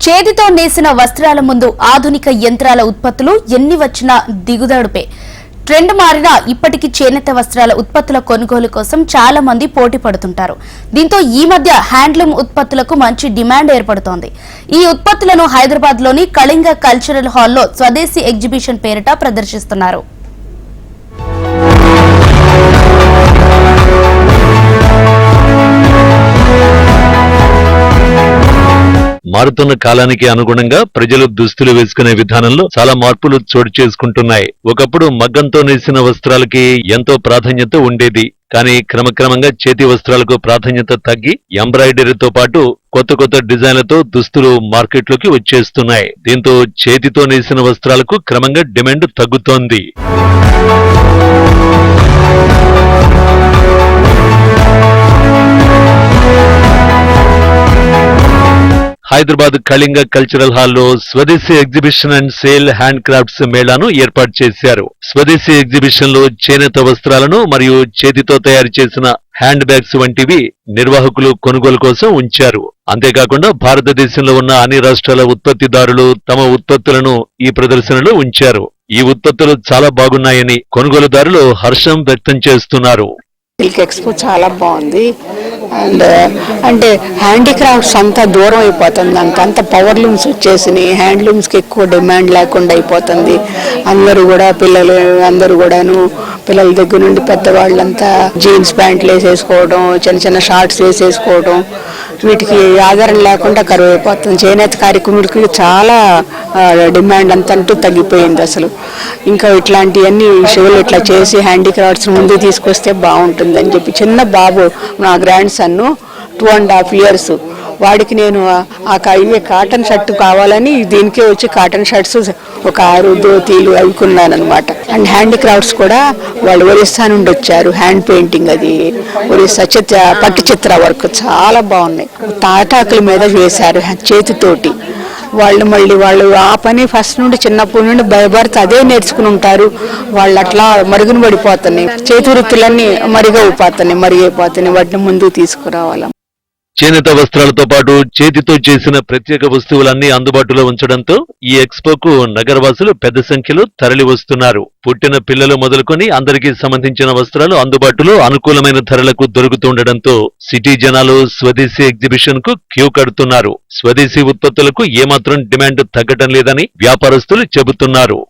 చేతితో నేసిన వస్త్రాల ముందు ఆధునిక యంత్రాల ఉత్పత్తులు ఎన్ని వచ్చినా దిగుదడుపే. ట్రెండ్ మారినా ఇప్పటికీ చేనేత వస్త్రాల ఉత్పత్తుల కొనుగోలు కోసం చాలా మంది పోటీ పడుతుంటారు. దీంతో ఈ మధ్య హ్యాండ్లూమ్ ఉత్పత్తులకు మంచి డిమాండ్ ఏర్పడుతోంది. ఈ ఉత్పత్తులను హైదరాబాద్ లోని కళింగ కల్చరల్ హాల్లో స్వదేశీ ఎగ్జిబిషన్ పేరిట ప్రదర్శిస్తున్నారు. మారుతున్న కాలానికి అనుగుణంగా ప్రజలు దుస్తులు వేసుకునే విధానంలో చాలా మార్పులు చోటు చేసుకుంటున్నాయి. ఒకప్పుడు మగ్గంతో నేసిన వస్త్రాలకి ఎంతో ప్రాధాన్యత ఉండేది. కానీ క్రమక్రమంగా చేతి వస్త్రాలకు ప్రాధాన్యత తగ్గి ఎంబ్రాయిడరీతో పాటు కొత్త కొత్త డిజైన్లతో దుస్తులు మార్కెట్లోకి వచ్చేస్తున్నాయి. దీంతో చేతితో నేసిన వస్త్రాలకు క్రమంగా డిమాండ్ తగ్గుతోంది. హైదరాబాద్ కళింగ కల్చరల్ హాల్లో Swadeshi exhibition and sale handcrafts మేళాను ఏర్పాటు చేశారు. స్వదేశీ ఎగ్జిబిషన్ లో చేనేత వస్త్రాలను మరియు చేతితో తయారు చేసిన హ్యాండ్ బ్యాగ్స్ వంటివి నిర్వాహకులు కొనుగోలు కోసం ఉంచారు. అంతేకాకుండా భారతదేశంలో ఉన్న అన్ని రాష్ట్రాల ఉత్పత్తిదారులు తమ ఉత్పత్తులను ఈ ప్రదర్శనలో ఉంచారు. ఈ ఉత్పత్తులు చాలా బాగున్నాయని కొనుగోలుదారులు హర్షం వ్యక్తం చేస్తున్నారు. సిల్క్ ఎక్స్పో చాలా బాగుంది. అంటే హ్యాండీక్రాఫ్ట్స్ అంతా దూరం అయిపోతుంది. అంత పవర్ లూమ్స్ వచ్చేసినాయి. హ్యాండ్లూమ్స్కి ఎక్కువ డిమాండ్ లేకుండా అయిపోతుంది. అందరూ కూడా అందరూ కూడాను పిల్లల దగ్గర నుండి పెద్దవాళ్ళంతా జీన్స్ ప్యాంట్లు వేసేసుకోవడం, చిన్న చిన్న షార్ట్స్ వేసేసుకోవడం, వీటికి ఆధారం లేకుండా కరువు అయిపోతుంది. చేనేత కార్యక్రమాలకు చాలా డిమాండ్ అంతంటూ తగ్గిపోయింది అసలు. ఇంకా ఇట్లాంటివన్నీ షోలు ఇట్లా చేసి హ్యాండీక్రాఫ్ట్స్ ముందు తీసుకొస్తే బాగుంటుందని చెప్పి చిన్న బాబు నా గ్రాండ్ సన్ 2.5 years వాడికి నేను ఇవే కాటన్ షర్ట్ కావాలని దీనికే వచ్చి కాటన్ షర్ట్స్ ఒక 6 ధోతీలు అవి కొన్నానమాట. అండ్ హ్యాండీక్రాఫ్ట్స్ కూడా వాళ్ళు ఒరిస్సా నుండి వచ్చారు. హ్యాండ్ పెయింటింగ్ అది ఒరిస్సా పట్టు చిత్ర వర్క్ చాలా బాగున్నాయి. తాటాకుల మీద వేశారు చేతితోటి. వాళ్ళు ఆ పని ఫస్ట్ నుండి చిన్నప్పటి నుండి భయపడితే అదే నేర్చుకుని ఉంటారు. వాళ్ళు అట్లా మరుగున పడిపోతున్నాయి. చేతి వృత్తులన్నీ మరిగైపోతున్నాయి. వాటిని ముందుకు తీసుకురావాలి. చేనేత వస్త్రాలతో పాటు చేతితో చేసిన ప్రత్యేక వస్తువులన్నీ అందుబాటులో ఉంచడంతో ఈ ఎక్స్పోకు నగరవాసులు పెద్ద సంఖ్యలో తరలి వస్తున్నారు. పుట్టిన పిల్లలు మొదలుకొని అందరికీ సంబంధించిన వస్త్రాలు అందుబాటులో అనుకూలమైన ధరలకు దొరుకుతుండటంతో సిటీ జనాలు స్వదేశీ ఎగ్జిబిషన్ కు క్యూ కడుతున్నారు. స్వదేశీ ఉత్పత్తులకు ఏమాత్రం డిమాండ్ తగ్గటం లేదని వ్యాపారస్తులు చెబుతున్నారు.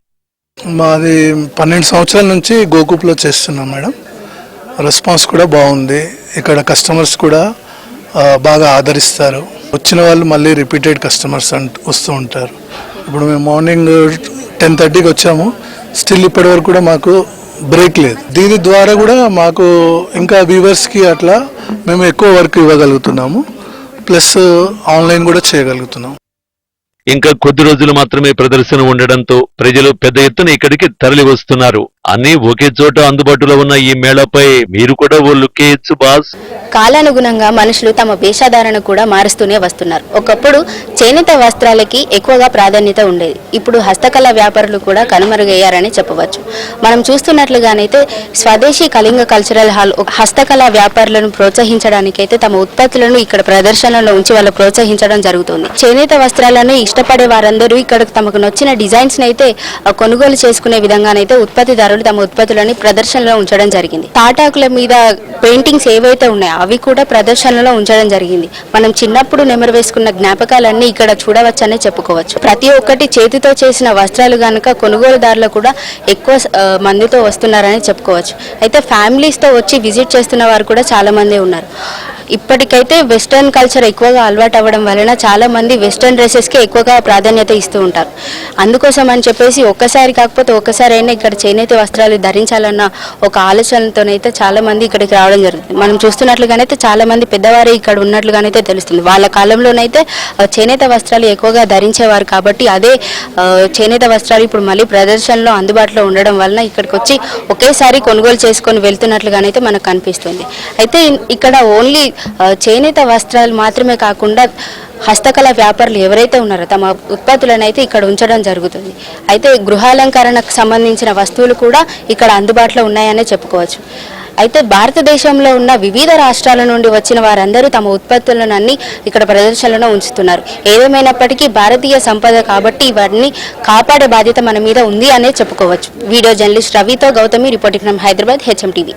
మాది 12 సంవత్సరాల నుంచి గోకుప్లో చేస్తున్నాం మేడం. రెస్పాన్స్ కూడా బాగుంది. ఇక్కడ కస్టమర్స్ కూడా బాగా ఆదరిస్తారు. వచ్చిన వాళ్ళు మళ్ళీ రిపీటెడ్ కస్టమర్స్ వస్తూ ఉంటారు. ఇప్పుడు మేము మార్నింగ్ 10:30కి వచ్చాము. స్టిల్ ఇప్పటి వరకు కూడా మాకు బ్రేక్ లేదు. దీని ద్వారా కూడా మాకు ఇంకా వ్యూవర్స్కి అట్లా మేము ఎక్కువ వర్క్ ఇవ్వగలుగుతున్నాము. ప్లస్ ఆన్లైన్ కూడా చేయగలుగుతున్నాము. ఇంకా కొద్ది రోజులు మాత్రమే ప్రదర్శన ఉండడంతో ప్రజలు పెద్ద ఎత్తున ఇక్కడికి తరలి వస్తున్నారు. అన్ని ఒకే చోట అందుబాటులో ఉన్న ఈ మేళాపై మీరు కూడా ఓ లుక్కేయచ్చు బాస్. కాలానుగుణంగా మనుషులు తమ వేషధారణ కూడా మారుస్తూనే వస్తున్నారు. ఒకప్పుడు చేనేత వస్త్రాలకి ఎక్కువగా ప్రాధాన్యత ఉండేది. ఇప్పుడు హస్తకళ వ్యాపారులు కూడా కనుమరుగయ్యారని చెప్పవచ్చు. మనం చూస్తున్నట్లుగానైతే స్వదేశీ కళింగ కల్చరల్ హాల్ హస్తకళ వ్యాపారులను ప్రోత్సహించడానికైతే తమ ఉత్పత్తులను ఇక్కడ ప్రదర్శనలో ఉంచి వాళ్ళు ప్రోత్సహించడం జరుగుతుంది. చేనేత వస్త్రాలను ఇష్టపడే వారందరూ ఇక్కడ తమకు నచ్చిన డిజైన్స్ అయితే కొనుగోలు చేసుకునే విధంగానైతే ఉత్పత్తిదారులు తమ ఉత్పత్తులని ప్రదర్శనలో ఉంచడం జరిగింది. తాటాకుల మీద పెయింటింగ్స్ ఏవైతే ఉన్నాయో అవి కూడా ప్రదర్శనలో ఉంచడం జరిగింది. మనం చిన్నప్పుడు నెమరు వేసుకున్న జ్ఞాపకాలన్నీ ఇక్కడ చూడవచ్చనే చెప్పుకోవచ్చు. ప్రతి ఒక్కటి చేతితో చేసిన వస్త్రాలు కనుక కొనుగోలుదారులు కూడా ఎక్కువ మందితో వస్తున్నారని చెప్పుకోవచ్చు. అయితే ఫ్యామిలీస్తో వచ్చి విజిట్ చేస్తున్న వారు కూడా చాలా మంది ఉన్నారు. ఇప్పటికైతే వెస్టర్న్ కల్చర్ ఎక్కువగా అలవాటు అవ్వడం వలన చాలా మంది వెస్టర్న్ డ్రెస్సెస్కి ఎక్కువగా ప్రాధాన్యత ఇస్తూ ఉంటారు. అందుకోసం అని చెప్పేసి ఒక్కసారి కాకపోతే ఒక్కసారి అయినా ఇక్కడ చేనేత వస్త్రాలు ధరించాలన్న ఒక ఆలోచనతోనైతే చాలా మంది ఇక్కడికి రావడం జరుగుతుంది. మనం చూస్తున్నట్లుగానైతే చాలా మంది పెద్దవారే ఇక్కడ ఉన్నట్లుగానైతే తెలుస్తుంది. వాళ్ళ కాలంలోనైతే చేనేత వస్త్రాలు ఎక్కువగా ధరించేవారు కాబట్టి అదే చేనేత వస్త్రాలు ఇప్పుడు మళ్ళీ ప్రదర్శనలో అందుబాటులో ఉండడం వలన ఇక్కడికి వచ్చి ఒకేసారి కొనుగోలు చేసుకొని వెళ్తున్నట్లుగానైతే మనకు కనిపిస్తుంది. అయితే ఇక్కడ ఓన్లీ చేనేత వస్త్రాలు మాత్రమే కాకుండా హస్తకళ వ్యాపారులు ఎవరైతే ఉన్నారో తమ ఉత్పత్తులను అయితే ఇక్కడ ఉంచడం జరుగుతుంది. అయితే గృహాలంకరణకు సంబంధించిన వస్తువులు కూడా ఇక్కడ అందుబాటులో ఉన్నాయనే చెప్పుకోవచ్చు. అయితే భారతదేశంలో ఉన్న వివిధ రాష్ట్రాల నుండి వచ్చిన వారందరూ తమ ఉత్పత్తులను అన్ని ఇక్కడ ప్రదర్శనలో ఉంచుతున్నారు. ఏదేమైనప్పటికీ భారతీయ సంపద కాబట్టి ఇవన్నీ కాపాడే బాధ్యత మన మీద ఉంది అనే చెప్పుకోవచ్చు. వీడియో జర్నలిస్ట్ రవితో Gautami, reporting from Hyderabad, HM TV.